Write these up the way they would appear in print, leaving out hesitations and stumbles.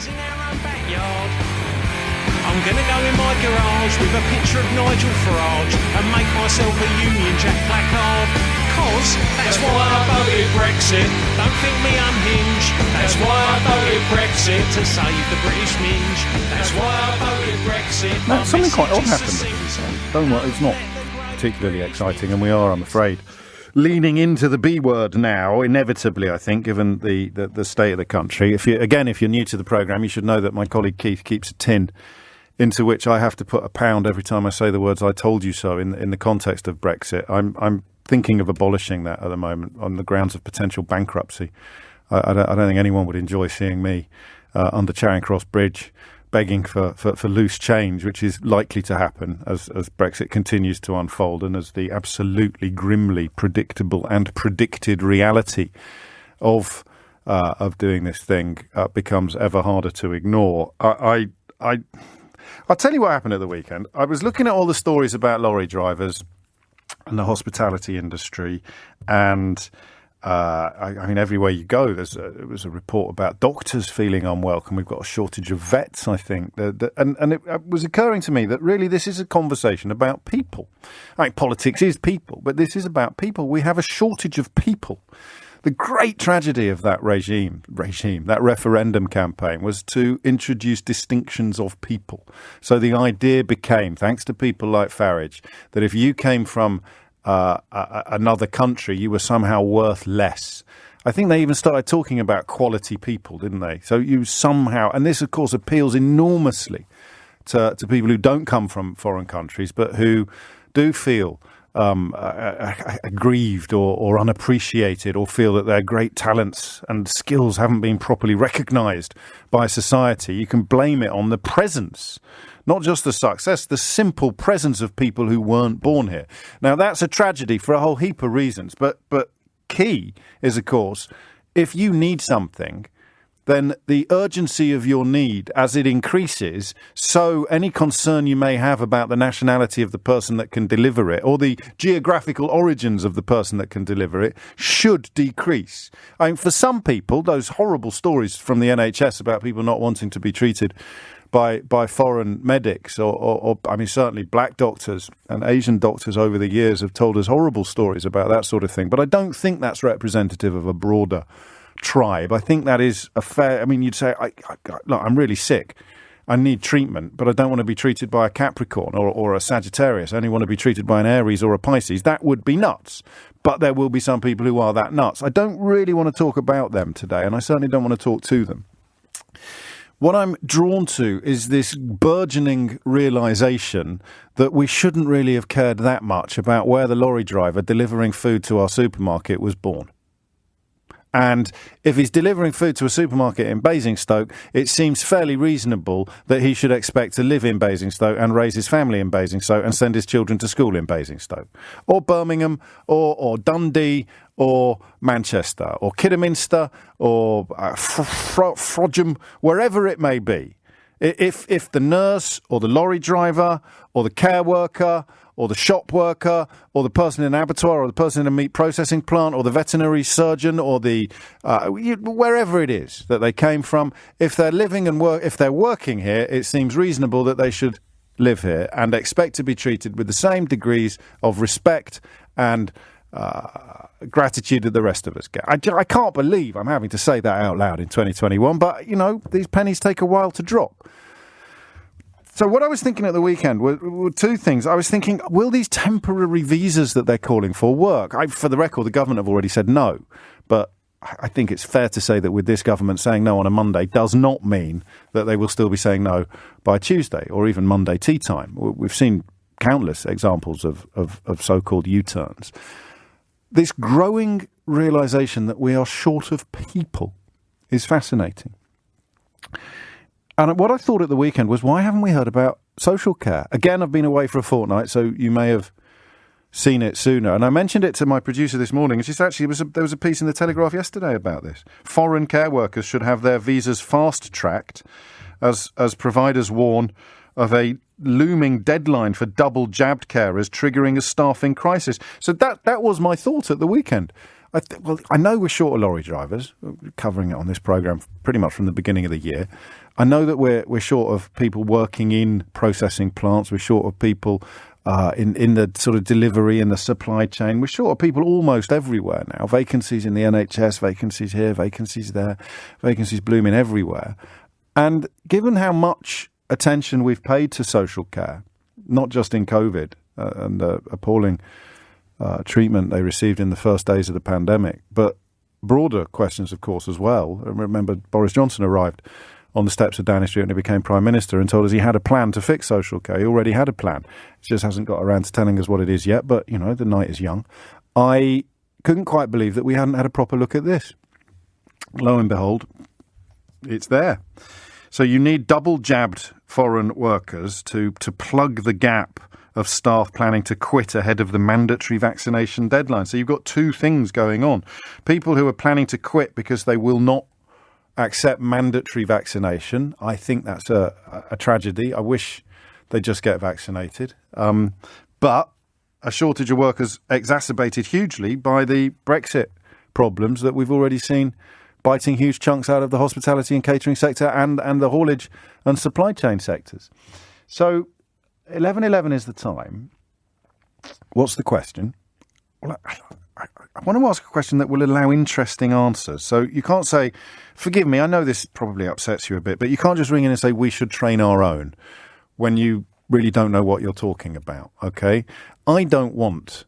in our own backyard. I'm gonna go in my garage with a picture of Nigel Farage and make myself a Union Jack placard. Cause that's why I voted Brexit. Don't think me unhinged. That's why I voted Brexit to save the British minge. That's why I voted Brexit. Now, something quite odd happened at the weekend. Don't worry, it's not particularly exciting, and we are, I'm afraid, leaning into the B word now, inevitably, I think, given the state of the country. If you're new to the programme, you should know that my colleague Keith keeps a tin into which I have to put £1 every time I say the words "I told you so" in the context of Brexit. I'm thinking of abolishing that at the moment on the grounds of potential bankruptcy. I don't think anyone would enjoy seeing me under Charing Cross Bridge begging for loose change, which is likely to happen as Brexit continues to unfold and as the absolutely grimly predictable and predicted reality of doing this thing becomes ever harder to ignore. I'll tell you what happened at the weekend. I was looking at all the stories about lorry drivers and the hospitality industry, and I mean, everywhere you go, there was a report about doctors feeling unwelcome. We've got a shortage of vets, I think. And it was occurring to me that really this is a conversation about people. I mean, politics is people, but this is about people. We have a shortage of people. The great tragedy of that that referendum campaign, was to introduce distinctions of people. So the idea became, thanks to people like Farage, that if you came from another country, you were somehow worth less. I think they even started talking about quality people, didn't they? So you somehow, and this of course appeals enormously to people who don't come from foreign countries, but who do feel aggrieved or unappreciated, or feel that their great talents and skills haven't been properly recognised by society. You can blame it on the presence, not just the success, the simple presence of people who weren't born here. Now, that's a tragedy for a whole heap of reasons, but key is, of course, if you need something, then the urgency of your need as it increases, so any concern you may have about the nationality of the person that can deliver it or the geographical origins of the person that can deliver it should decrease. I mean, for some people, those horrible stories from the NHS about people not wanting to be treated by foreign medics or I mean, certainly black doctors and Asian doctors over the years have told us horrible stories about that sort of thing. But I don't think that's representative of a broader tribe. I think that is a fair. I mean, you'd say, look, I'm really sick. I need treatment, but I don't want to be treated by a Capricorn or a Sagittarius. I only want to be treated by an Aries or a Pisces. That would be nuts. But there will be some people who are that nuts. I don't really want to talk about them today, and I certainly don't want to talk to them. What I'm drawn to is this burgeoning realisation that we shouldn't really have cared that much about where the lorry driver delivering food to our supermarket was born. And if he's delivering food to a supermarket in Basingstoke, it seems fairly reasonable that he should expect to live in Basingstoke and raise his family in Basingstoke and send his children to school in Basingstoke. Or Birmingham, or Dundee, or Manchester, or Kidderminster, or Frodsham, wherever it may be. If the nurse, or the lorry driver, or the care worker, or the shop worker, or the person in an abattoir, or the person in a meat processing plant, or the veterinary surgeon, or the wherever it is that they came from, if they're living and if they're working here, it seems reasonable that they should live here and expect to be treated with the same degrees of respect and gratitude that the rest of us get. I can't believe I'm having to say that out loud in 2021, but you know, these pennies take a while to drop. So what I was thinking at the weekend were two things. I was thinking, will these temporary visas that they're calling for work? For the record, the government have already said no. But I think it's fair to say that with this government saying no on a Monday does not mean that they will still be saying no by Tuesday or even Monday tea time. We've seen countless examples of so-called U-turns. This growing realisation that we are short of people is fascinating. And what I thought at the weekend was, why haven't we heard about social care? Again, I've been away for a fortnight, so you may have seen it sooner. And I mentioned it to my producer this morning. It's just actually, there was a piece in the Telegraph yesterday about this. Foreign care workers should have their visas fast-tracked as providers warn of a looming deadline for double-jabbed carers triggering a staffing crisis. So that was my thought at the weekend. I know we're short of lorry drivers, covering it on this programme pretty much from the beginning of the year. I know that we're short of people working in processing plants. We're short of people in the sort of delivery and the supply chain. We're short of people almost everywhere now. Vacancies in the NHS, vacancies here, vacancies there, vacancies blooming everywhere. And given how much attention we've paid to social care, not just in COVID and the appalling treatment they received in the first days of the pandemic, but broader questions, of course, as well. I remember Boris Johnson arrived on the steps of Downing Street when he became Prime Minister and told us he had a plan to fix social care. He already had a plan. He just hasn't got around to telling us what it is yet, but, the night is young. I couldn't quite believe that we hadn't had a proper look at this. Lo and behold, it's there. So you need double-jabbed foreign workers to plug the gap of staff planning to quit ahead of the mandatory vaccination deadline. So you've got two things going on. People who are planning to quit because they will not accept mandatory vaccination. I think that's a tragedy. I wish they'd just get vaccinated. But a shortage of workers exacerbated hugely by the Brexit problems that we've already seen biting huge chunks out of the hospitality and catering sector and the haulage and supply chain sectors. So 11:11 is the time. What's the question? Well, I want to ask a question that will allow interesting answers. So you can't say, forgive me, I know this probably upsets you a bit, but you can't just ring in and say we should train our own when you really don't know what you're talking about, okay? I don't want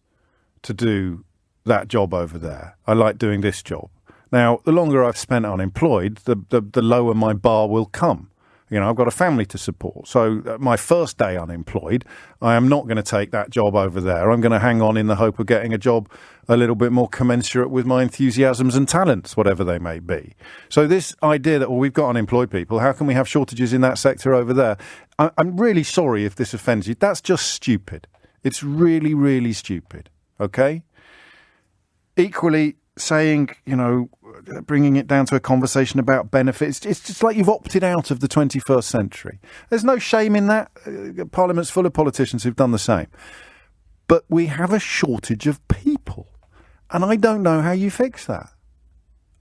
to do that job over there. I like doing this job. Now, the longer I've spent unemployed, the lower my bar will come. I've got a family to support. So my first day unemployed, I am not going to take that job over there. I'm going to hang on in the hope of getting a job a little bit more commensurate with my enthusiasms and talents, whatever they may be. So this idea that, we've got unemployed people, how can we have shortages in that sector over there? I'm really sorry if this offends you. That's just stupid. It's really, really stupid. Okay? Equally, saying, bringing it down to a conversation about benefits, it's just like you've opted out of the 21st century. There's no shame in that. Parliament's full of politicians who've done the same. But we have a shortage of people. And I don't know how you fix that.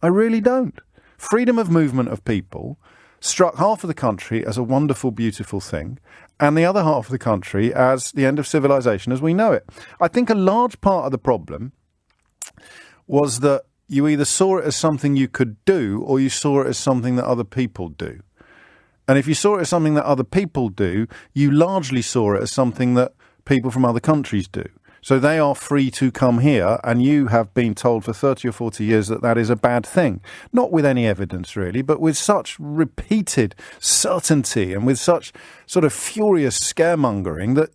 I really don't. Freedom of movement of people struck half of the country as a wonderful, beautiful thing, and the other half of the country as the end of civilization as we know it. I think a large part of the problem was that you either saw it as something you could do or you saw it as something that other people do. And if you saw it as something that other people do, you largely saw it as something that people from other countries do. So they are free to come here, and you have been told for 30 or 40 years that that is a bad thing. Not with any evidence, really, but with such repeated certainty and with such sort of furious scaremongering that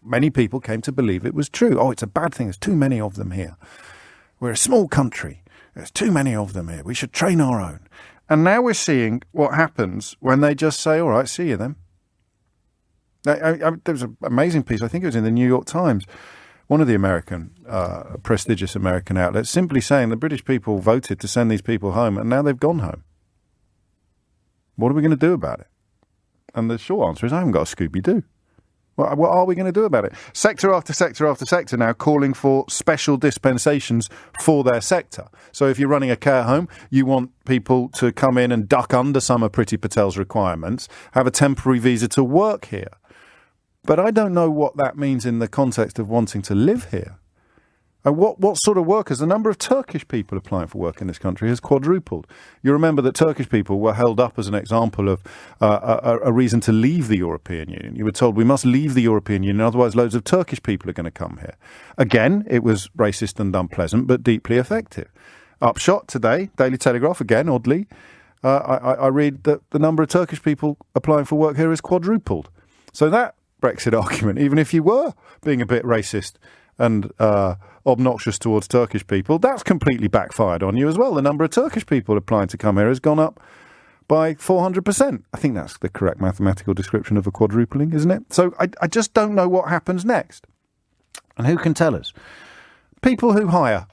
many people came to believe it was true. Oh, it's a bad thing. There's too many of them here. We're a small country. There's too many of them here. We should train our own. And now we're seeing what happens when they just say, all right, see you then. There was an amazing piece, I think it was in the New York Times, one of the American, prestigious American outlets, simply saying the British people voted to send these people home and now they've gone home. What are we going to do about it? And the short answer is I haven't got a Scooby-Doo. What are we going to do about it? Sector after sector after sector now calling for special dispensations for their sector. So if you're running a care home, you want people to come in and duck under some of Priti Patel's requirements, have a temporary visa to work here. But I don't know what that means in the context of wanting to live here. And what sort of workers? The number of Turkish people applying for work in this country has quadrupled. You remember that Turkish people were held up as an example of a reason to leave the European Union. You were told we must leave the European Union, otherwise loads of Turkish people are going to come here. Again, it was racist and unpleasant, but deeply effective. Upshot today, Daily Telegraph, again, oddly, I read that the number of Turkish people applying for work here has quadrupled. So that Brexit argument, even if you were being a bit racist and obnoxious towards Turkish people, that's completely backfired on you as well. The number of Turkish people applying to come here has gone up by 400%. I think that's the correct mathematical description of a quadrupling, isn't it? So I just don't know what happens next. And who can tell us? People who hire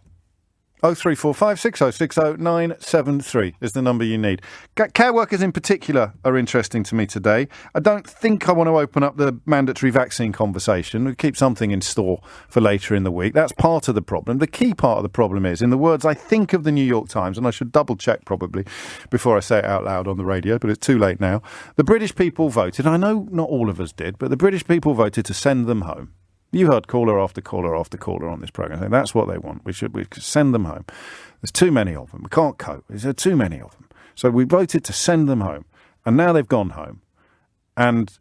0345 6060 973 is the number you need. Care workers in particular are interesting to me today. I don't think I want to open up the mandatory vaccine conversation. We keep something in store for later in the week. That's part of the problem. The key part of the problem is, in the words I think of the New York Times, and I should double check probably before I say it out loud on the radio, but it's too late now. The British people voted, I know not all of us did, but the British people voted to send them home. You heard caller after caller after caller on this programme saying that's what they want. We should send them home. There's too many of them. We can't cope. There's too many of them. So we voted to send them home. And now they've gone home. And,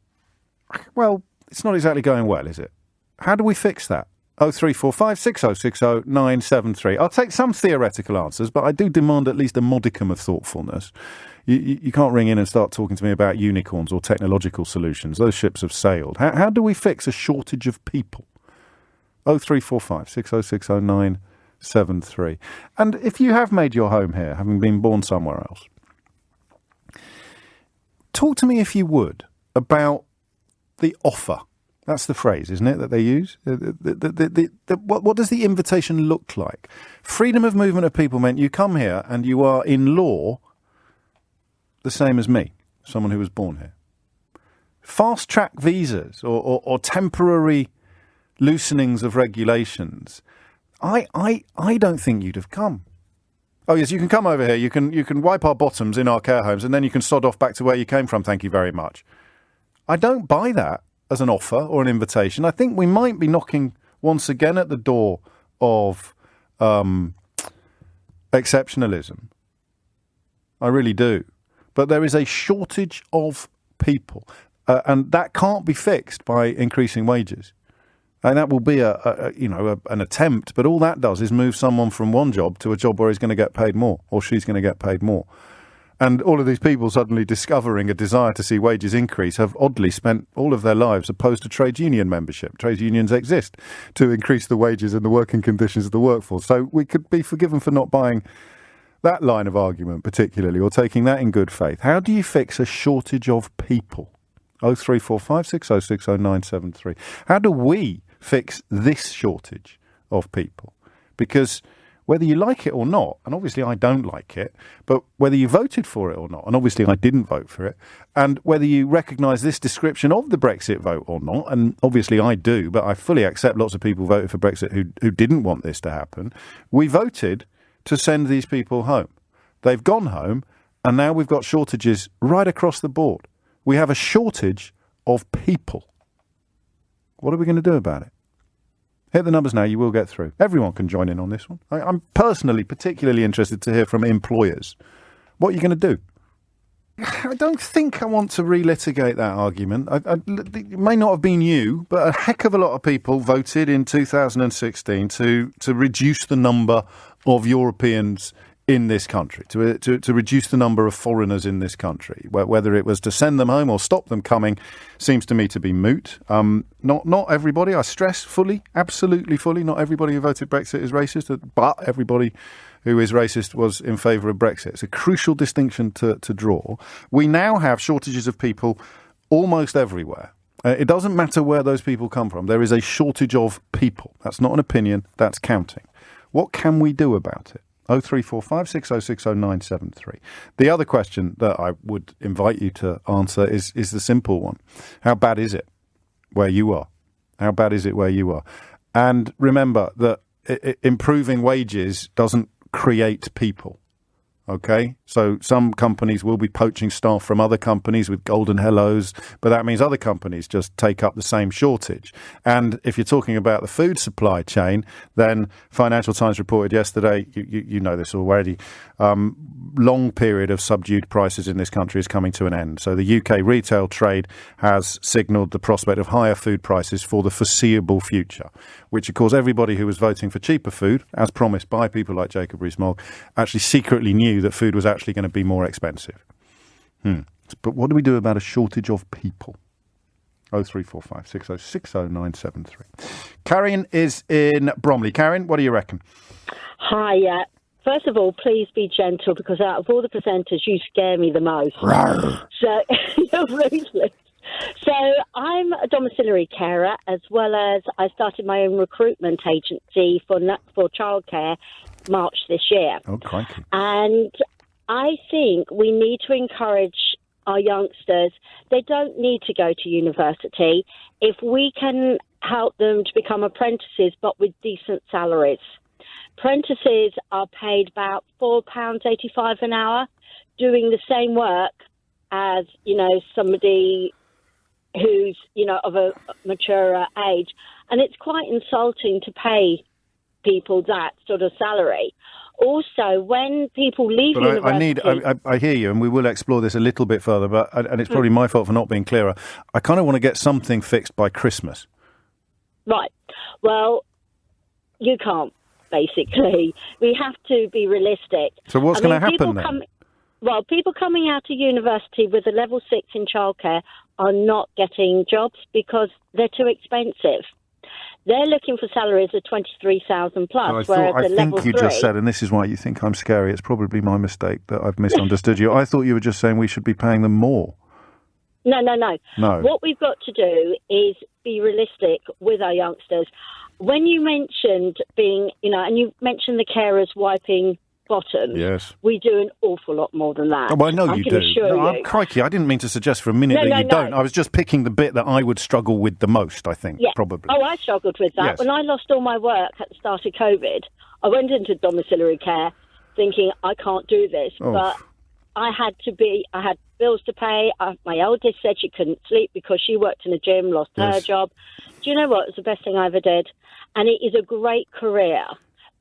well, it's not exactly going well, is it? How do we fix that? 0345 6060 973. I'll take some theoretical answers, but I do demand at least a modicum of thoughtfulness. You can't ring in and start talking to me about unicorns or technological solutions. Those ships have sailed. How do we fix a shortage of people? 0345 6060 973. And if you have made your home here, having been born somewhere else, talk to me, if you would, about the offer. That's the phrase, isn't it, that they use? What does the invitation look like? Freedom of movement of people meant you come here and you are, in law, the same as me, someone who was born here. Fast-track visas or temporary loosenings of regulations, I don't think you'd have come. Oh, yes, you can come over here, you can wipe our bottoms in our care homes, and then you can sod off back to where you came from, thank you very much. I don't buy that as an offer or an invitation. I think we might be knocking once again at the door of exceptionalism. I really do. But there is a shortage of people, and that can't be fixed by increasing wages. And that will be an attempt, but all that does is move someone from one job to a job where he's going to get paid more, or she's going to get paid more. And all of these people suddenly discovering a desire to see wages increase have oddly spent all of their lives opposed to trade union membership. Trade unions exist to increase the wages and the working conditions of the workforce. So we could be forgiven for not buying that line of argument particularly, or taking that in good faith. How do you fix a shortage of people? 0345 6060 973. How do we fix this shortage of people? Because whether you like it or not, and obviously I don't like it, but whether you voted for it or not, and obviously I didn't vote for it, and whether you recognise this description of the Brexit vote or not, and obviously I do, but I fully accept lots of people voted for Brexit who didn't want this to happen, we voted to send these people home. They've gone home, and now we've got shortages right across the board. We have a shortage of people. What are we going to do about it? Hit the numbers now, you will get through. Everyone can join in on this one. I'm personally particularly interested to hear from employers. What are you going to do? I don't think I want to relitigate that argument. It may not have been you, but a heck of a lot of people voted in 2016 to reduce the number of Europeans in this country, to reduce the number of foreigners in this country. Whether it was to send them home or stop them coming seems to me to be moot. Not everybody, I stress fully, absolutely fully, not everybody who voted Brexit is racist, but everybody who is racist was in favour of Brexit. It's a crucial distinction to draw. We now have shortages of people almost everywhere. It doesn't matter where those people come from. There is a shortage of people. That's not an opinion, that's counting. What can we do about it? 0345 6060 973. The other question that I would invite you to answer is the simple one. How bad is it where you are? How bad is it where you are? And remember that improving wages doesn't create people. Okay, so some companies will be poaching staff from other companies with golden hellos, but that means other companies just take up the same shortage. And if you're talking about the food supply chain, then Financial Times reported yesterday, you know this already, long period of subdued prices in this country is coming to an end. So the UK retail trade has signalled the prospect of higher food prices for the foreseeable future, which of course everybody who was voting for cheaper food, as promised by people like Jacob Rees-Mogg, actually secretly knew that food was actually going to be more expensive. But what do we do about a shortage of people? 0345 6060 973. Karen is in Bromley. Karen, what do you reckon? Hi, first of all, please be gentle, because out of all the presenters, you scare me the most. So, you're ruthless. So I'm a domiciliary carer, as well as I started my own recruitment agency for childcare March this year. Oh, crikey. And I think we need to encourage our youngsters. They don't need to go to university. If we can help them to become apprentices, but with decent salaries. Apprentices are paid about £4.85 an hour, doing the same work as, somebody who's, of a maturer age. And it's quite insulting to pay people that sort of salary. Also, when people leave university... I hear you, and we will explore this a little bit further, and it's probably my fault for not being clearer. I kind of want to get something fixed by Christmas. Right. Well, you can't, basically. We have to be realistic. So what's going to happen then? People coming out of university with a level 6 in childcare are not getting jobs because they're too expensive. They're looking for salaries of 23,000 plus, I think you just said, and this is why you think I'm scary, it's probably my mistake that I've misunderstood you. I thought you were just saying we should be paying them more. No. What we've got to do is be realistic with our youngsters. When you mentioned being, and you mentioned the carers wiping bottoms, yes, we do an awful lot more than that. Oh, well, I know you do. Crikey, I didn't mean to suggest for a minute that you don't. I was just picking the bit that I would struggle with the most, I think, probably. Oh, I struggled with that. Yes. When I lost all my work at the start of COVID, I went into domiciliary care thinking, I can't do this. Oh. But I had bills to pay. My eldest said she couldn't sleep because she worked in a gym, lost her job. Do you know what? It was the best thing I ever did. And it is a great career.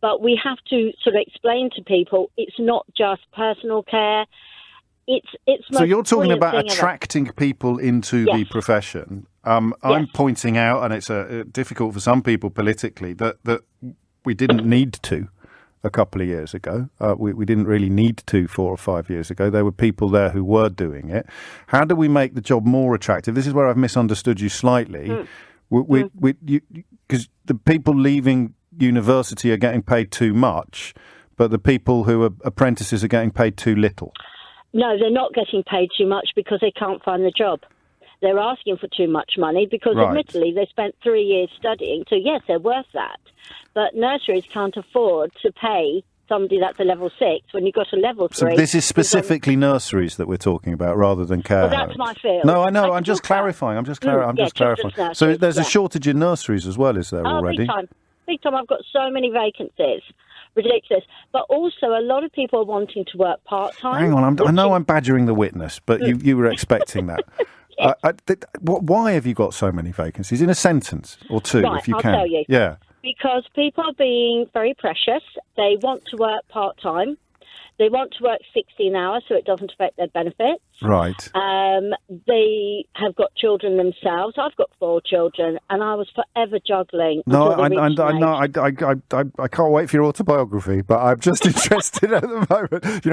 But we have to sort of explain to people it's not just personal care. It's so you're talking about attracting people into the profession. I'm pointing out, and it's difficult for some people politically, that we didn't need to a couple of years ago. We didn't really need to 4 or 5 years ago. There were people there who were doing it. How do we make the job more attractive? This is where I've misunderstood you slightly. Because the people leaving university are getting paid too much, but the people who are apprentices are getting paid too little. No, they're not getting paid too much because they can't find the job. They're asking for too much money because, admittedly, they spent 3 years studying. So, yes, they're worth that. But nurseries can't afford to pay somebody that's a level 6 when you've got a level 3. So this is specifically nurseries that we're talking about rather than care homes. Well, that's my field. No, I know. I'm just clarifying. I'm just clarifying. So there's a shortage in nurseries as well, is there, already? Big time. I've got so many vacancies. Ridiculous. But also, a lot of people are wanting to work part-time. Hang on. I know I'm badgering the witness, but you were expecting that. Yes. Why have you got so many vacancies? In a sentence or two, if you can. I'll tell you. Yeah. Because people are being very precious. They want to work part-time. They want to work 16 hours so it doesn't affect their benefits. Right. They have got children themselves. I've got 4 children, and I was forever juggling. No, I can't wait for your autobiography, but I'm just interested at the moment.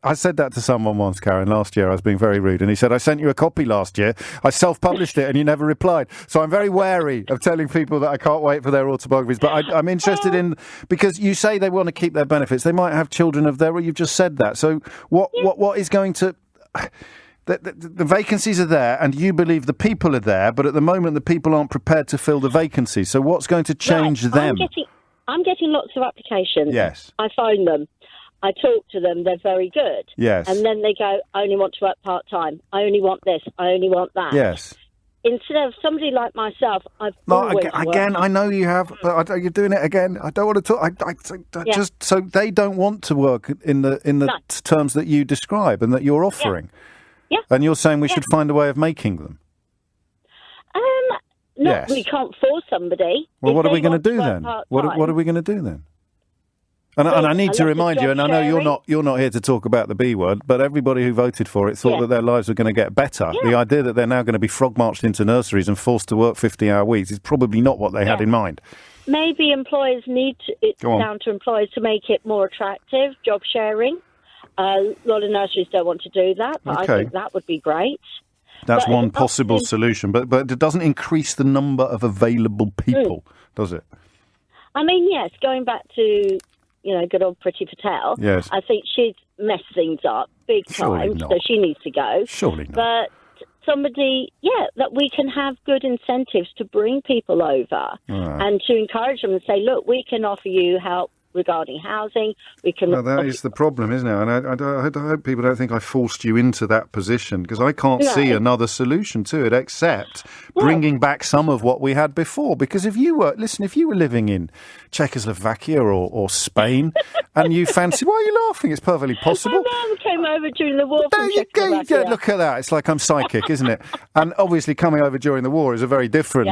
I said that to someone once, Karen, last year. I was being very rude, and he said, I sent you a copy last year. I self-published it, and you never replied. So I'm very wary of telling people that I can't wait for their autobiographies. But I'm interested in, because you say they want to keep their benefits. They might have children of their own. You've just said that. So what is going to... The vacancies are there, and you believe the people are there, but at the moment the people aren't prepared to fill the vacancies. So what's going to change them? I'm getting lots of applications. Yes. I phone them. I talk to them. They're very good. Yes. And then they go, I only want to work part-time. I only want this. I only want that. Yes. Instead of somebody like myself, I've always again, I know you have, but you're doing it again. I don't want to talk. Just so they don't want to work in the terms that you describe and that you're offering. Yeah. And you're saying we should find a way of making them. No, we can't force somebody. Well, what are we going to do then? What are we going to do then? And I need to remind you, and I know you're not here to talk about the B word, but everybody who voted for it thought that their lives were going to get better. Yeah. The idea that they're now going to be frog-marched into nurseries and forced to work 50-hour weeks is probably not what they had in mind. Maybe employers down to employers to make it more attractive, job sharing. A lot of nurseries don't want to do that, but I think that would be great. That's one possible solution, but it doesn't increase the number of available people, does it? I mean, yes, going back to... good old Priti Patel. Yes. I think she's messed things up big time, so she needs to go. Surely not. But somebody, that we can have good incentives to bring people over and to encourage them and say, look, we can offer you help regarding housing. We can. Well, that is the problem, isn't it? And I hope people don't think I forced you into that position, because I can't see another solution to it except bringing back some of what we had before. Because if you were living in Czechoslovakia or Spain and you fancy, why are you laughing? It's perfectly possible. My mum came over during the war from Yeah, Czechoslovakia. look at that. It's like I'm psychic, isn't it? And obviously coming over during the war is a very different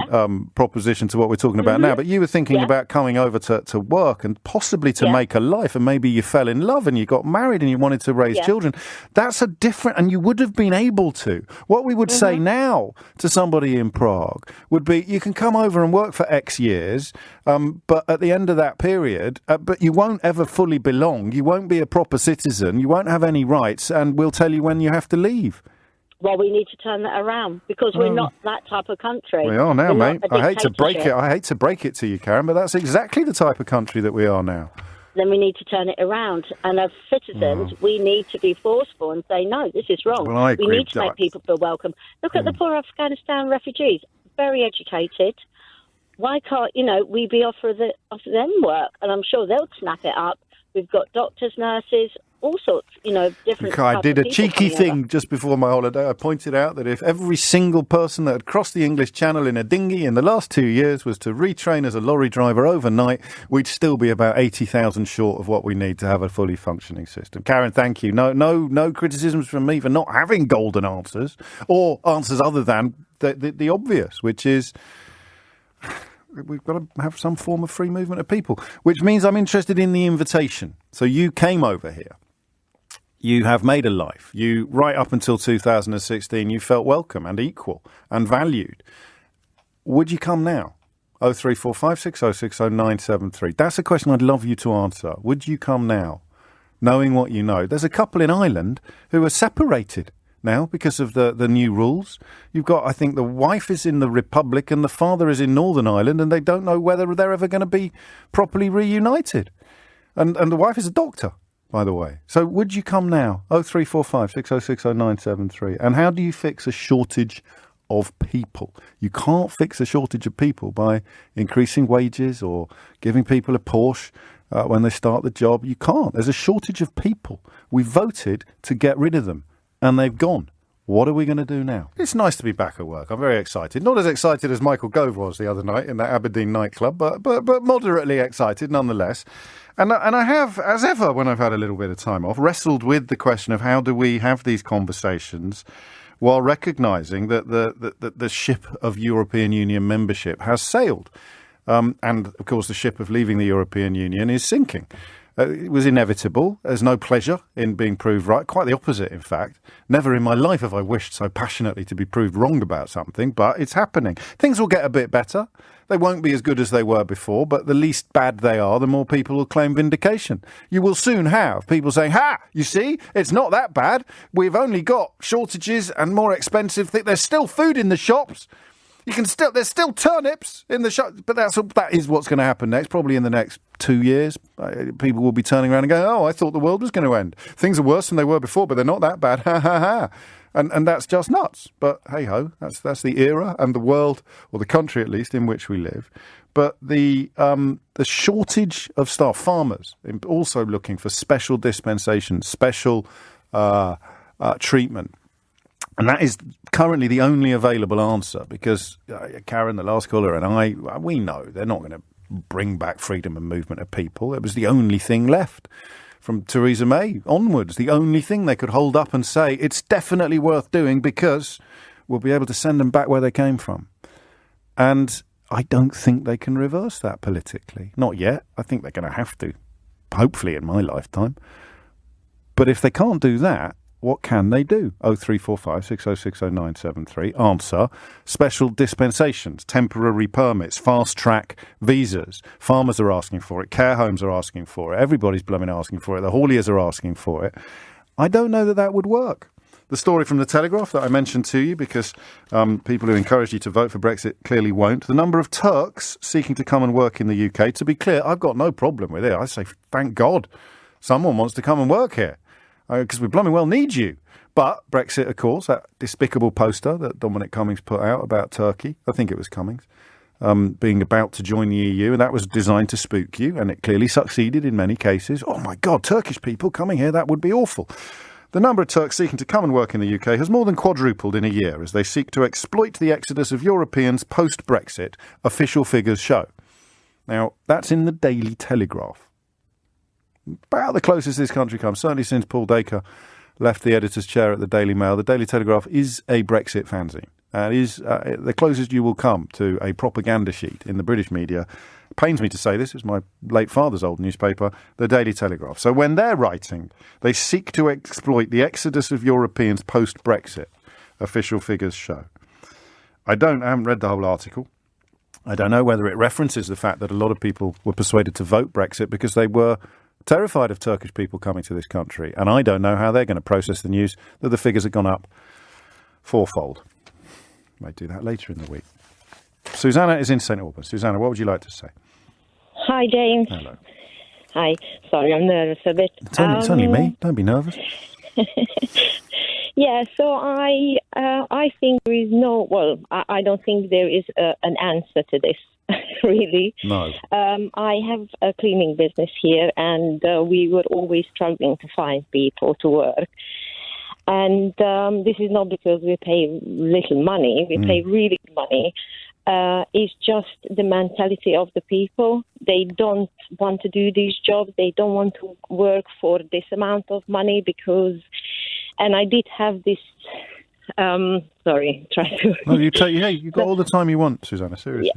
proposition to what we're talking about now. But you were thinking about coming over to work and possibly to make a life, and maybe you fell in love and you got married and you wanted to raise children. That's a different, and you would have been able to. What we would say now to somebody in Prague would be, you can come over and work for X years, but at the end of that period, but you won't ever fully belong. You won't be a proper citizen. You won't have any rights, and we'll tell you when you have to leave. Well, we need to turn that around, because we're not that type of country. We are now, We're mate. not a I hate to break it. dictatorship. I hate to break it to you, Karen, but that's exactly the type of country that we are now. Then we need to turn it around. And as citizens, we need to be forceful and say, no, this is wrong. Well, I agree. We need to make people feel welcome. Look at the poor Afghanistan refugees, very educated. Why can't, we be offer them work? And I'm sure they'll snap it up. We've got doctors, nurses, all sorts, different. I did a people cheeky coming thing over. just before my holiday. I pointed out that if every single person that had crossed the English Channel in a dinghy in the last 2 years was to retrain as a lorry driver overnight, we'd still be about 80,000 short of what we need to have a fully functioning system. Karen, thank you. No criticisms from me for not having golden answers, or answers other than the obvious, which is we've got to have some form of free movement of people, which means I'm interested in the invitation. So you came over here. You have made a life. You, right up until 2016, you felt welcome and equal and valued. Would you come now? 03456060973. That's a question I'd love you to answer. Would you come now, knowing what you know? There's a couple in Ireland who are separated now because of the new rules. You've got, I think, the wife is in the Republic and the father is in Northern Ireland, and they don't know whether they're ever going to be properly reunited. And the wife is a doctor, by the way. So would you come now? 03456060973. And how do you fix a shortage of people? You can't fix a shortage of people by increasing wages or giving people a Porsche when they start the job. You can't. There's a shortage of people. We voted to get rid of them, and they've gone. What are we going to do now? It's nice to be back at work. I'm very excited. Not as excited as Michael Gove was the other night in that Aberdeen nightclub, but moderately excited nonetheless. And I have, as ever, when I've had a little bit of time off, wrestled with the question of how do we have these conversations while recognising that the ship of European Union membership has sailed. And, of course, the ship of leaving the European Union is sinking. It was inevitable. There's no pleasure in being proved right. Quite the opposite, in fact. Never in my life have I wished so passionately to be proved wrong about something, but it's happening. Things will get a bit better. They won't be as good as they were before, but the least bad they are, the more people will claim vindication. You will soon have people saying, you see, it's not that bad. We've only got shortages and more expensive things. There's still food in the shops. There's still turnips in the shop, but that is what's going to happen next. Probably in the next 2 years, people will be turning around and going, "Oh, I thought the world was going to end. Things are worse than they were before, but they're not that bad." Ha ha ha! And that's just nuts. But hey ho, that's the era and the world, or the country at least, in which we live. But the shortage of staff, farmers also looking for special dispensation, special treatment. And that is currently the only available answer, because Karen, the last caller, and we know they're not going to bring back freedom and movement of people. It was the only thing left from Theresa May onwards, the only thing they could hold up and say, it's definitely worth doing because we'll be able to send them back where they came from. And I don't think they can reverse that politically. Not yet. I think they're going to have to, hopefully in my lifetime. But if they can't do that, what can they do? 03456060973. Answer: special dispensations, temporary permits, fast-track visas. Farmers are asking for it. Care homes are asking for it. Everybody's blooming asking for it. The hauliers are asking for it. I don't know that would work. The story from the Telegraph that I mentioned to you, because people who encouraged you to vote for Brexit clearly won't. The number of Turks seeking to come and work in the UK. To be clear, I've got no problem with it. I say, thank God someone wants to come and work here, because we blooming well need you. But Brexit, of course, that despicable poster that Dominic Cummings put out about Turkey, I think it was Cummings, being about to join the EU, and that was designed to spook you, and it clearly succeeded in many cases. Oh my God, Turkish people coming here, that would be awful. The number of Turks seeking to come and work in the UK has more than quadrupled in a year as they seek to exploit the exodus of Europeans post-Brexit, official figures show. Now, that's in the Daily Telegraph. About the closest this country comes, certainly since Paul Dacre left the editor's chair at the Daily Mail. The Daily Telegraph is a Brexit fanzine. It is the closest you will come to a propaganda sheet in the British media. It pains me to say this, it's my late father's old newspaper, the Daily Telegraph. So when they're writing, they seek to exploit the exodus of Europeans post-Brexit, official figures show. I haven't read the whole article. I don't know whether it references the fact that a lot of people were persuaded to vote Brexit because they were terrified of Turkish people coming to this country. And I don't know how they're going to process the news that the figures have gone up fourfold. Might do that later in the week. Susanna is in St Albans. Susanna, what would you like to say? Hi, James. Hello. Hi. Sorry, I'm nervous a bit. It's only me. Don't be nervous. Yeah, so I think there is no, well, I don't think there is an answer to this, really. No. I have a cleaning business here, and we were always struggling to find people to work. And this is not because we pay little money. We pay really good money. It's just the mentality of the people. They don't want to do these jobs. They don't want to work for this amount of money because... And I did have this... sorry, try to... No, you've got all the time you want, Susanna, seriously.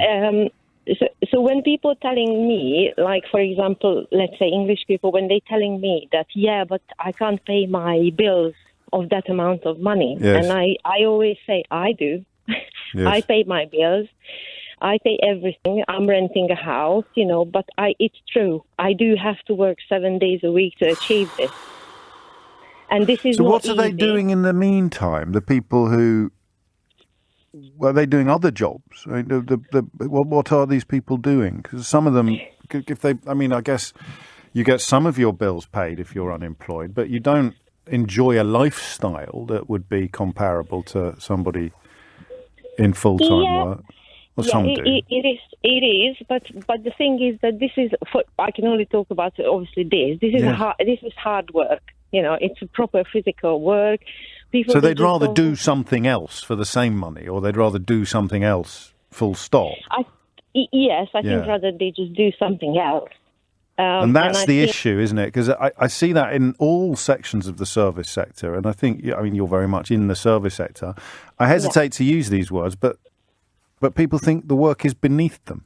So when people telling me, like, for example, let's say English people, when they telling me that, yeah, but I can't pay my bills of that amount of money. Yes. And I always say, I do. Yes. I pay my bills. I pay everything. I'm renting a house, but it's true. I do have to work 7 days a week to achieve this. And this is so not what are they easy. doing in the meantime? The people who... Are they doing other jobs? I mean, what are these people doing? Because some of them, if they... I mean, I guess you get some of your bills paid if you're unemployed, but you don't enjoy a lifestyle that would be comparable to somebody in full-time work. Well, some do. It is, but the thing is that this is... I can only talk about, obviously, this. This is hard work. It's a proper physical work. People, so they'd rather do something else for the same money, or they'd rather do something else, full stop? Yes, I think rather they just do something else. And that's the issue, isn't it? Because I see that in all sections of the service sector, and I think, you're very much in the service sector. I hesitate to use these words, but people think the work is beneath them.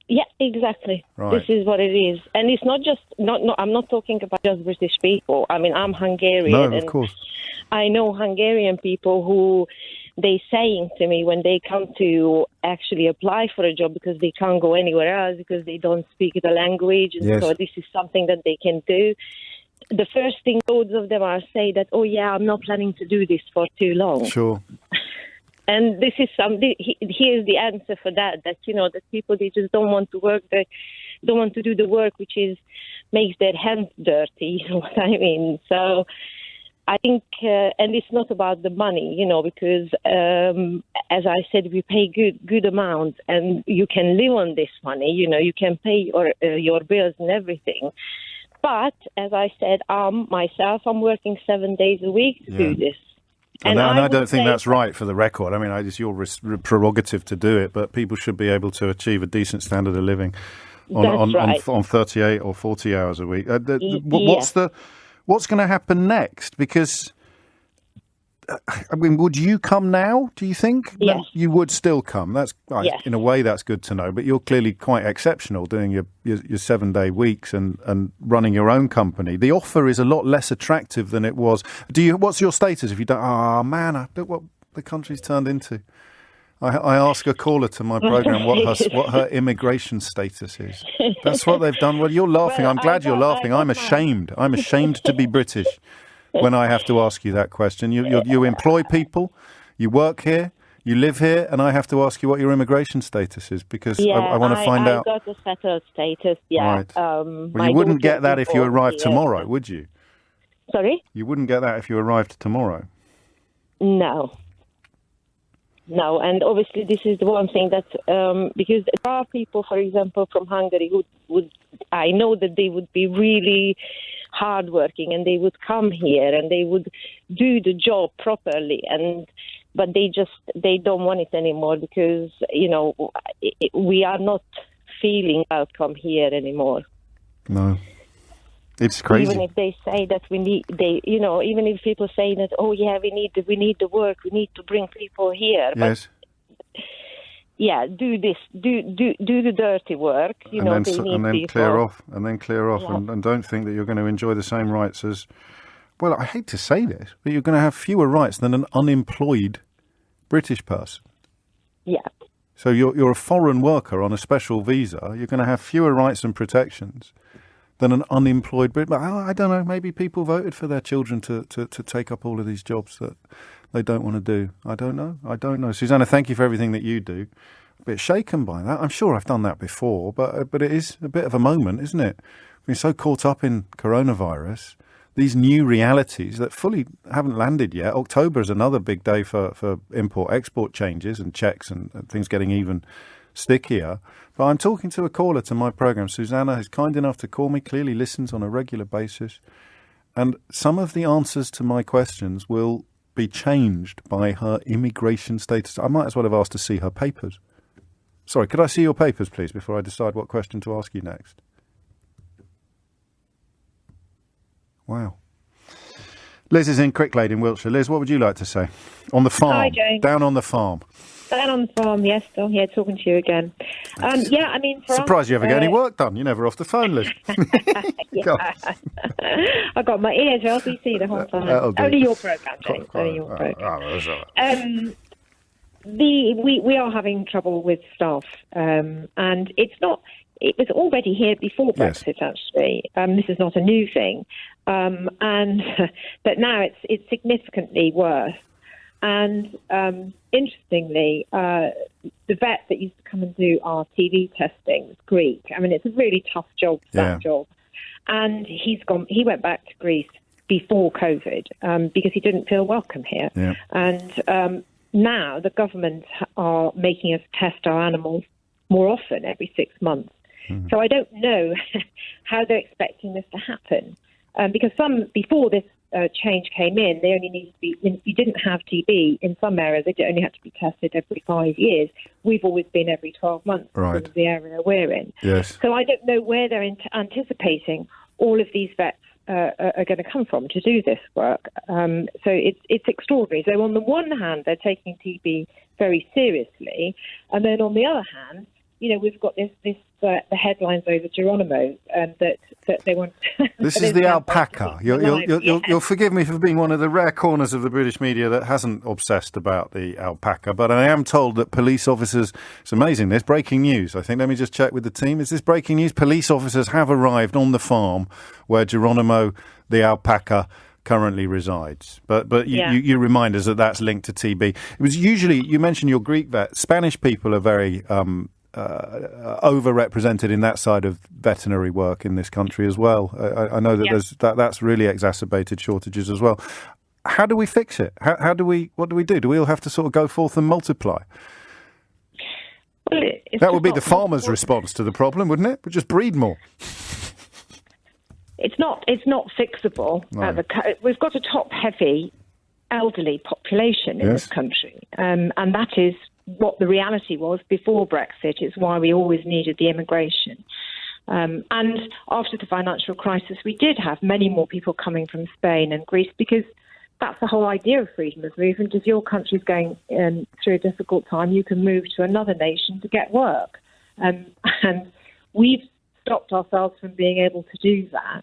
Yeah, exactly. Right. This is what it is. And it's not just, I'm not talking about just British people. I mean, I'm Hungarian. No, of course. I know Hungarian people who they saying to me when they come to actually apply for a job because they can't go anywhere else because they don't speak the language. And so this is something that they can do. The first thing loads of them are say that, oh yeah, I'm not planning to do this for too long. Sure. And this is here's the answer for that that people, they just don't want to work, they don't want to do the work which makes their hands dirty, you know what I mean? So I think, and it's not about the money, because as I said, we pay good amount and you can live on this money, you can pay your bills and everything. But as I said, I'm working 7 days a week to do this. And I don't think that's right for the record. I mean, it's your prerogative to do it, but people should be able to achieve a decent standard of living on 38 or 40 hours a week. What's going to happen next? Because, would you come now, do you think? Yes. You would still come. In a way, that's good to know. But you're clearly quite exceptional doing your 7-day weeks and running your own company. The offer is a lot less attractive than it was. What's your status if you don't? Oh, man, look what the country's turned into. I ask a caller to my programme what her immigration status is. That's what they've done. Well, you're laughing. I'm glad you're laughing. I'm ashamed. I'm ashamed to be British when I have to ask you that question. You employ people, you work here, you live here, and I have to ask you what your immigration status is because I want to find out. I got a settled status, yeah. Right. Well, you wouldn't get that if you arrived tomorrow, would you? Sorry? You wouldn't get that if you arrived tomorrow. No. No, and obviously this is the one thing that because there are people, for example, from Hungary who would, I know that they would be really hardworking and they would come here and they would do the job properly, but they don't want it anymore because we are not feeling welcome here anymore. No. It's crazy. Even if they say that even if people say that, oh yeah, we need the work, we need to bring people here. Yes. But, yeah, do this, do the dirty work. And then clear off, Yeah. and don't think that you're going to enjoy the same rights as. Well, I hate to say this, but you're going to have fewer rights than an unemployed British person. Yeah. So you're a foreign worker on a special visa. You're going to have fewer rights and protections than an unemployed Brit. But I don't know, maybe people voted for their children to take up all of these jobs that they don't want to do. I don't know. Susanna, thank you for everything that you do. A bit shaken by that. I'm sure I've done that before, but it is a bit of a moment, isn't it? We're so caught up in coronavirus, these new realities that fully haven't landed yet. October is another big day for import-export changes and checks and things getting even stickier. But I'm talking to a caller to my programme. Susanna is kind enough to call me, clearly listens on a regular basis. And some of the answers to my questions will be changed by her immigration status. I might as well have asked to see her papers. Sorry, could I see your papers, please, before I decide what question to ask you next? Wow. Liz is in Cricklade in Wiltshire. Liz, what would you like to say? On the farm. Hi, James. Down on the farm. Down on the farm, yes, still here talking to you again. Yeah, I mean, for Surprised us, you ever get any work done. You're never off the phone, Liz. Go on. I got my ears to LBC the whole time. That'll do. Only your programme, James. Only your programme. We are having trouble with staff, and it's not. It was already here before Brexit, actually. This is not a new thing, but now it's significantly worse. And interestingly, the vet that used to come and do our TB testing was Greek. I mean, it's a really tough job, that job. And he went back to Greece before COVID because he didn't feel welcome here. Yeah. And now the government are making us test our animals more often, every 6 months. Mm. So I don't know how they're expecting this to happen. Because before this change came in, they only needed to be, if you didn't have TB in some areas, they only had to be tested every 5 years. We've always been every 12 months because of the area we're in. Yes. So I don't know where they're anticipating all of these vets are going to come from to do this work. So it's extraordinary. So on the one hand, they're taking TB very seriously, and then on the other hand, we've got the headlines over Geronimo that they want. This is the alpaca. You'll forgive me for being one of the rare corners of the British media that hasn't obsessed about the alpaca, but I am told that police officers. It's amazing. There's breaking news. I think. Let me just check with the team. Is this breaking news? Police officers have arrived on the farm where Geronimo, the alpaca, currently resides. But you remind us that that's linked to TB. It was usually, you mentioned your Greek vet. Spanish people are very overrepresented in that side of veterinary work in this country as well. I know that that's really exacerbated shortages as well. How do we fix it? What do we do? Do we all have to sort of go forth and multiply? Well, that would be the farmer's response to the problem, wouldn't it? But just breed more. It's not fixable. No. We've got a top-heavy elderly population in this country, and that is what the reality was before Brexit. It's why we always needed the immigration. And after the financial crisis, we did have many more people coming from Spain and Greece because that's the whole idea of freedom of movement. If your country's going through a difficult time, you can move to another nation to get work. And we've stopped ourselves from being able to do that.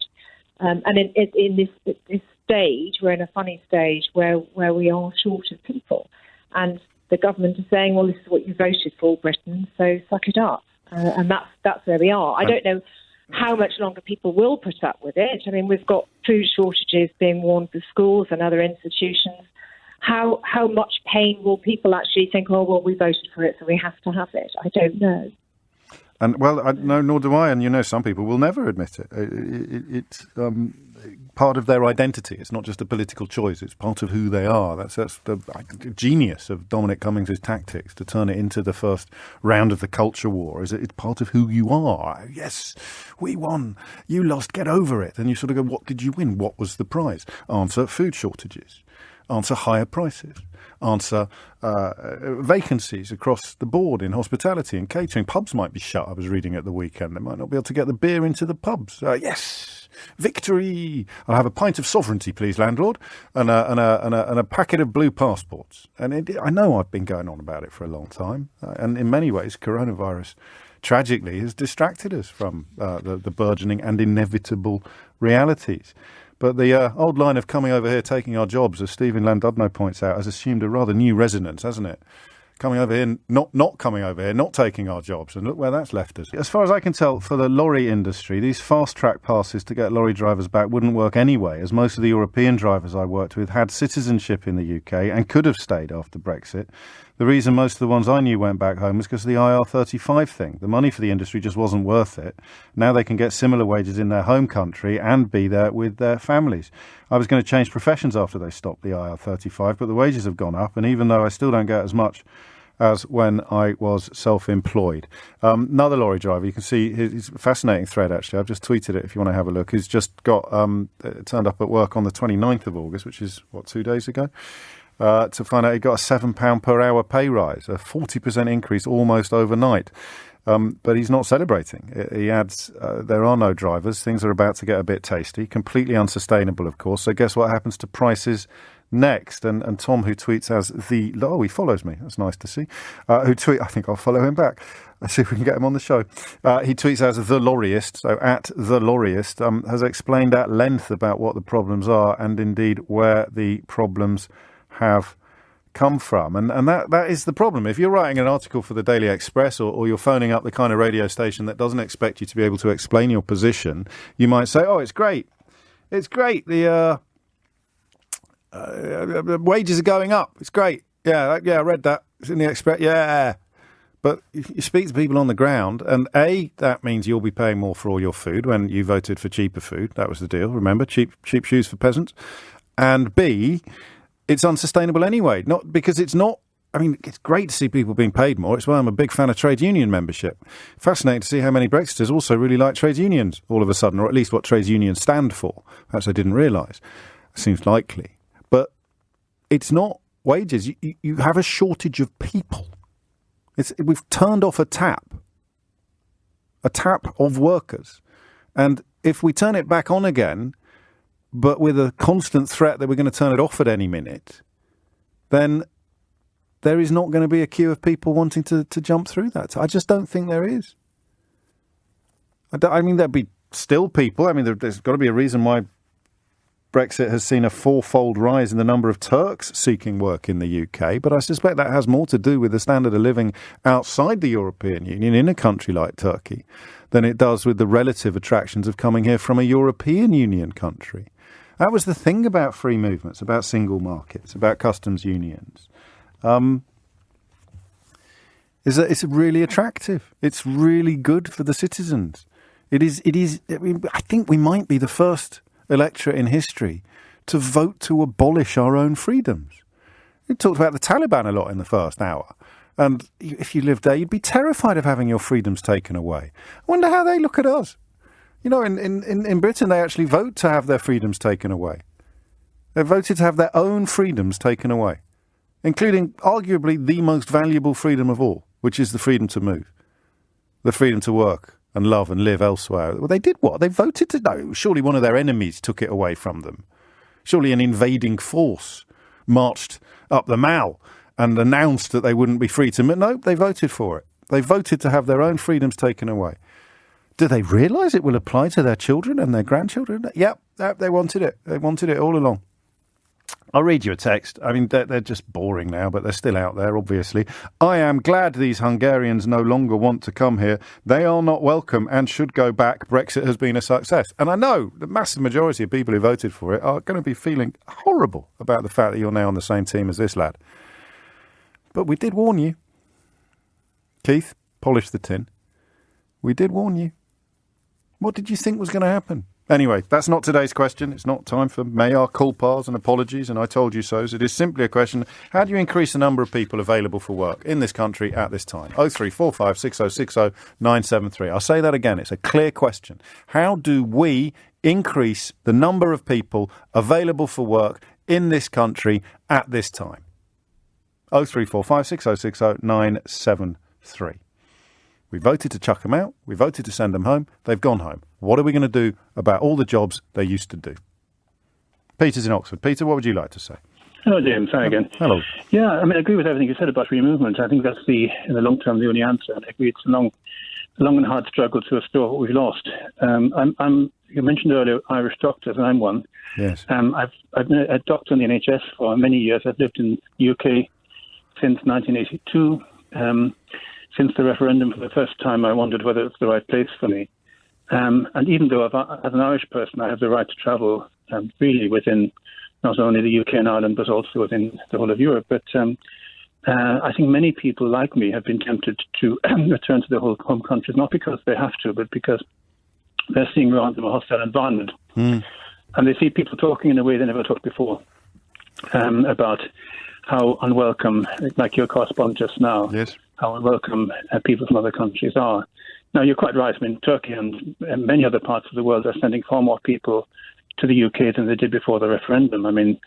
And in this stage, we're in a funny stage where we are short of people. And the government is saying, well, this is what you voted for, Britain, so suck it up. And that's where we are. I don't know how much longer people will put up with it. I mean, we've got food shortages being warned for schools and other institutions. How much pain will people actually think, oh, well, we voted for it, so we have to have it? I don't know. And no, nor do I. And some people will never admit it. part of their identity. It's not just a political choice. It's part of who they are. That's the genius of Dominic Cummings' tactics, to turn it into the first round of the culture war. Is it's part of who you are. Yes, we won. You lost. Get over it. And you sort of go, what did you win? What was the prize? Answer, food shortages. Answer, higher prices. Answer, vacancies across the board in hospitality and catering. Pubs might be shut, I was reading at the weekend. They might not be able to get the beer into the pubs. Yes, victory. I'll have a pint of sovereignty, please, landlord, and a packet of blue passports. And I know I've been going on about it for a long time. And in many ways, coronavirus, tragically, has distracted us from the burgeoning and inevitable realities. But the old line of coming over here, taking our jobs, as Stephen Landudno points out, has assumed a rather new resonance, hasn't it? Coming over here, not coming over here, not taking our jobs. And look where that's left us. As far as I can tell, for the lorry industry, these fast-track passes to get lorry drivers back wouldn't work anyway, as most of the European drivers I worked with had citizenship in the UK and could have stayed after Brexit. The reason most of the ones I knew went back home was because of the IR35 thing. The money for the industry just wasn't worth it. Now they can get similar wages in their home country and be there with their families. I was going to change professions after they stopped the IR35, but the wages have gone up, and even though I still don't get as much as when I was self-employed. Another lorry driver, you can see, it's a fascinating thread, actually. I've just tweeted it if you want to have a look. He's just got turned up at work on the 29th of August, which is, 2 days ago? To find out he got a £7 per hour pay rise, a 40% increase almost overnight. But he's not celebrating. He adds, there are no drivers. Things are about to get a bit tasty. Completely unsustainable, of course. So guess what happens to prices next? And Tom, who tweets as he follows me. That's nice to see. I think I'll follow him back. Let's see if we can get him on the show. He tweets as the lorryist, so at the lorryist, has explained at length about what the problems are and indeed where the problems have come from. And that is the problem. If you're writing an article for the Daily Express or you're phoning up the kind of radio station that doesn't expect you to be able to explain your position, you might say, oh, it's great. It's great. The wages are going up. It's great. Yeah, I read that. It's in the Express. Yeah. But if you speak to people on the ground, and A, that means you'll be paying more for all your food when you voted for cheaper food. That was the deal. Remember, cheap shoes for peasants. And B, it's unsustainable anyway. Not because it's not. I mean, it's great to see people being paid more. It's why I'm a big fan of trade union membership. Fascinating to see how many Brexiters also really like trade unions all of a sudden, or at least what trade unions stand for. Perhaps I didn't realise. Seems likely. But it's not wages. You have a shortage of people. We've turned off a tap of workers. And if we turn it back on again, but with a constant threat that we're going to turn it off at any minute, then there is not going to be a queue of people wanting to jump through that. I just don't think there is. I mean, there'd be still people. I mean, there's got to be a reason why Brexit has seen a fourfold rise in the number of Turks seeking work in the UK, but I suspect that has more to do with the standard of living outside the European Union in a country like Turkey than it does with the relative attractions of coming here from a European Union country. That was the thing about free movements, about single markets, about customs unions. Is that it's really attractive. It's really good for the citizens. It is. I mean, I think we might be the first electorate in history to vote to abolish our own freedoms. We talked about the Taliban a lot in the first hour. And if you lived there, you'd be terrified of having your freedoms taken away. I wonder how they look at us. You know, in Britain, they actually vote to have their freedoms taken away. They voted to have their own freedoms taken away, including arguably the most valuable freedom of all, which is the freedom to move, the freedom to work and love and live elsewhere. Well, they did what? They voted to know. Surely one of their enemies took it away from them. Surely an invading force marched up the Mall and announced that they wouldn't be free to move. No, they voted for it. They voted to have their own freedoms taken away. Do they realise it will apply to their children and their grandchildren? Yep, they wanted it. They wanted it all along. I'll read you a text. I mean, they're just boring now, but they're still out there, obviously. I am glad these Hungarians no longer want to come here. They are not welcome and should go back. Brexit has been a success. And I know the massive majority of people who voted for it are going to be feeling horrible about the fact that you're now on the same team as this lad. But we did warn you. Keith, polish the tin. We did warn you. What did you think was going to happen? Anyway, that's not today's question. It's not time for mea culpas and apologies, and I told you so. It is simply a question, how do you increase the number of people available for work in this country at this time? 0345 6060 973. I'll say that again. It's a clear question. How do we increase the number of people available for work in this country at this time? 0345 6060 973. We voted to chuck them out. We voted to send them home. They've gone home. What are we going to do about all the jobs they used to do? Peter's in Oxford. Peter, what would you like to say? Hello, James. Hi again. Hello. Yeah, I mean, I agree with everything you said about free movement. I think that's in the long term, the only answer. I agree it's a long and hard struggle to restore what we've lost. You mentioned earlier Irish doctors, and I'm one. Yes. I've been a doctor in the NHS for many years. I've lived in the UK since 1982. Since the referendum for the first time, I wondered whether it's the right place for me. And even though, as an Irish person, I have the right to travel freely within not only the UK and Ireland, but also within the whole of Europe. But I think many people like me have been tempted to return to their home countries, not because they have to, but because they're seeing around them a hostile environment. And they see people talking in a way they never talked before about how unwelcome, like your correspondent just now, Yes. how unwelcome people from other countries are. Now, you're quite right. I mean, Turkey and many other parts of the world are sending far more people to the UK than they did before the referendum. I mean,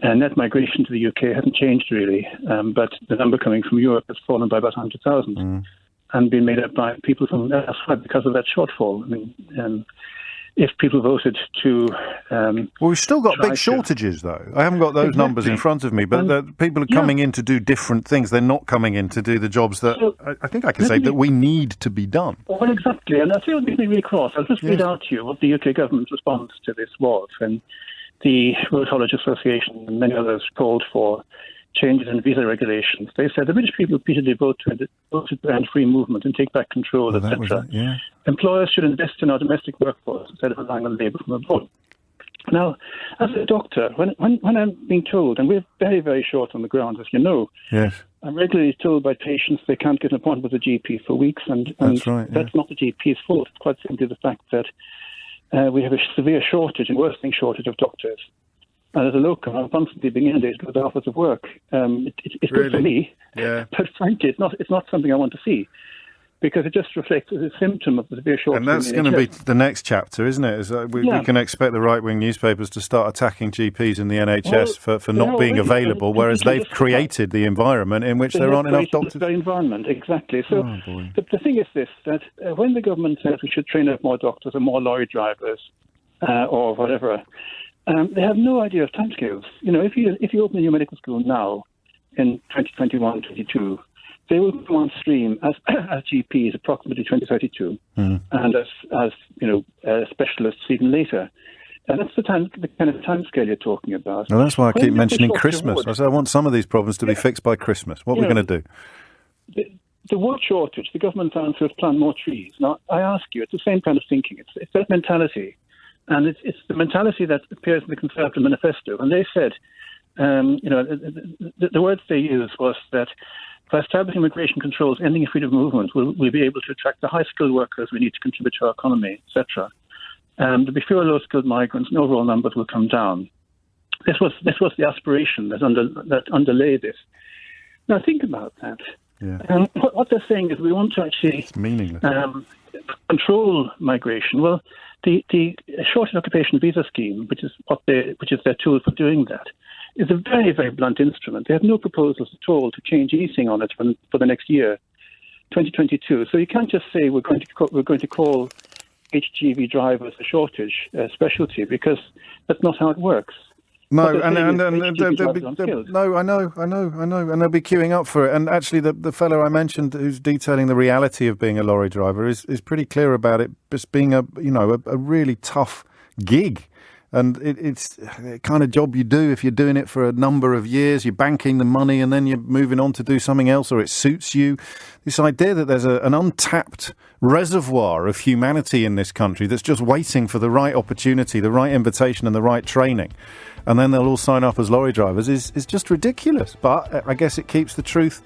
net migration to the UK hasn't changed really, but the number coming from Europe has fallen by about 100,000 and been made up by people from elsewhere because of that shortfall. I mean, if people voted to... well, we've still got big shortages, though. I haven't got those numbers in front of me, but people are coming in to do different things. They're not coming in to do the jobs that I think I can say that we need to be done. Well, exactly. And I feel it makes me really cross. I'll just read out to you what the UK government's response to this was. And the Road College Association and many others called for changes in visa regulations. They said the British people repeatedly voted to end free movement and take back control, etc. Employers should invest in our domestic workforce instead of relying on labour from abroad. Now, as a doctor, when I'm being told, and we're very, very short on the ground, as you know, I'm regularly told by patients they can't get an appointment with a GP for weeks, and that's not the GP's fault. It's quite simply the fact that we have a severe shortage and worsening shortage of doctors. And as a locum, I'm constantly being inundated with offers of work. It's good for me, but frankly, it's not something I want to see, because it just reflects as a symptom of the severe shortage. And that's going to be the next chapter, isn't it? We can expect the right-wing newspapers to start attacking GPs in the NHS for not being available, whereas they've created the environment in which there aren't enough doctors. The environment, exactly. So the thing is this, that when the government says we should train up more doctors or more lorry drivers or whatever, they have no idea of timescales. You know, if you open a new medical school now in 2021, 22, they will come on stream as GPs approximately 2032, and as specialists even later. And that's the kind of timescale you're talking about. Well, that's why I keep mentioning Christmas. I say I want some of these problems to be fixed by Christmas. What are we going to do? The wood shortage, the government's answer is plant more trees. Now, I ask you, it's the same kind of thinking. It's that mentality. And it's the mentality that appears in the Conservative Manifesto. And they said, the words they used was that by establishing immigration controls, ending freedom of movement, we'll be able to attract the high-skilled workers we need to contribute to our economy, etc. There'll be fewer low-skilled migrants, and overall numbers will come down. This was the aspiration that underlay this. Now think about that. What they're saying is we want to actually control migration. Well, the short occupation visa scheme, which is their tool for doing that, is a very, very blunt instrument. They have no proposals at all to change anything on it for the next year, 2022. So you can't just say we're going to call HGV drivers a shortage specialty, because that's not how it works. No, I know, and they'll be queuing up for it. And actually, the fellow I mentioned who's detailing the reality of being a lorry driver is pretty clear about it just being a really tough gig. And it's the kind of job you do if you're doing it for a number of years. You're banking the money and then you're moving on to do something else, or it suits you. This idea that there's an untapped reservoir of humanity in this country that's just waiting for the right opportunity, the right invitation and the right training, and then they'll all sign up as lorry drivers is just ridiculous. But I guess it keeps the truth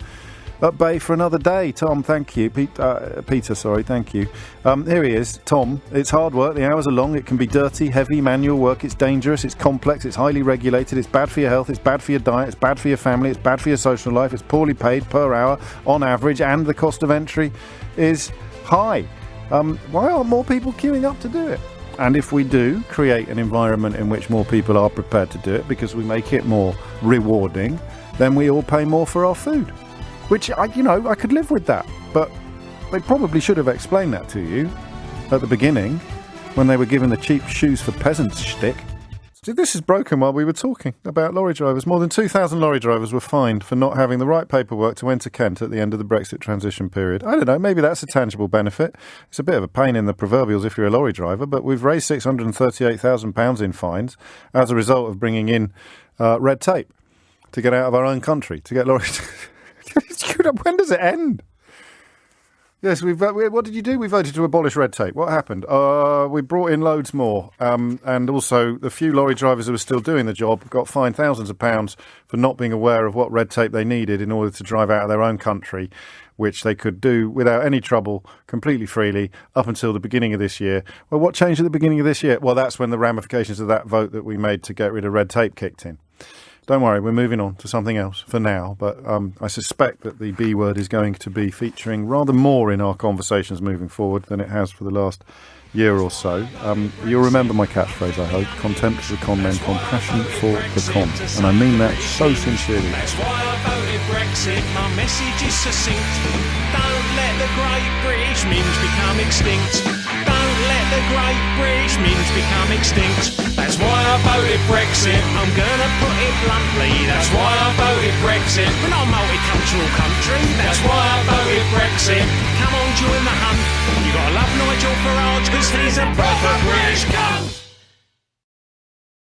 at bay for another day. Tom, thank you. Peter, sorry, thank you. Here he is, Tom. It's hard work. The hours are long. It can be dirty, heavy, manual work. It's dangerous. It's complex. It's highly regulated. It's bad for your health. It's bad for your diet. It's bad for your family. It's bad for your social life. It's poorly paid per hour on average, and the cost of entry is high. Why aren't more people queuing up to do it? And if we do create an environment in which more people are prepared to do it because we make it more rewarding, then we all pay more for our food. Which, I could live with that. But they probably should have explained that to you at the beginning when they were given the cheap shoes for peasants shtick. See, this is broken while we were talking about lorry drivers. More than 2,000 lorry drivers were fined for not having the right paperwork to enter Kent at the end of the Brexit transition period. I don't know, maybe that's a tangible benefit. It's a bit of a pain in the proverbials if you're a lorry driver, but we've raised £638,000 in fines as a result of bringing in red tape to get out of our own country, to get lorries. When does it end? Yes, what did you do? We voted to abolish red tape. What happened? We brought in loads more. And also, the few lorry drivers who were still doing the job got fined thousands of pounds for not being aware of what red tape they needed in order to drive out of their own country, which they could do without any trouble, completely freely, up until the beginning of this year. Well, what changed at the beginning of this year? Well, that's when the ramifications of that vote that we made to get rid of red tape kicked in. Don't worry, we're moving on to something else for now, but I suspect that the B word is going to be featuring rather more in our conversations moving forward than it has for the last year or so. You'll remember my catchphrase, I hope. Contempt for the con men, compassion for the con. And I mean that so sincerely. That's why I voted Brexit. My message is succinct. Don't let the great British minge become extinct. Don't let the great British minge become extinct. That's why I voted Brexit. I'm gonna put it bluntly. That's why I voted Brexit. We're not a multicultural country. That's why I voted Brexit. Come on, join the hunt. You gotta love Nigel Farage because he's a proper British cunt.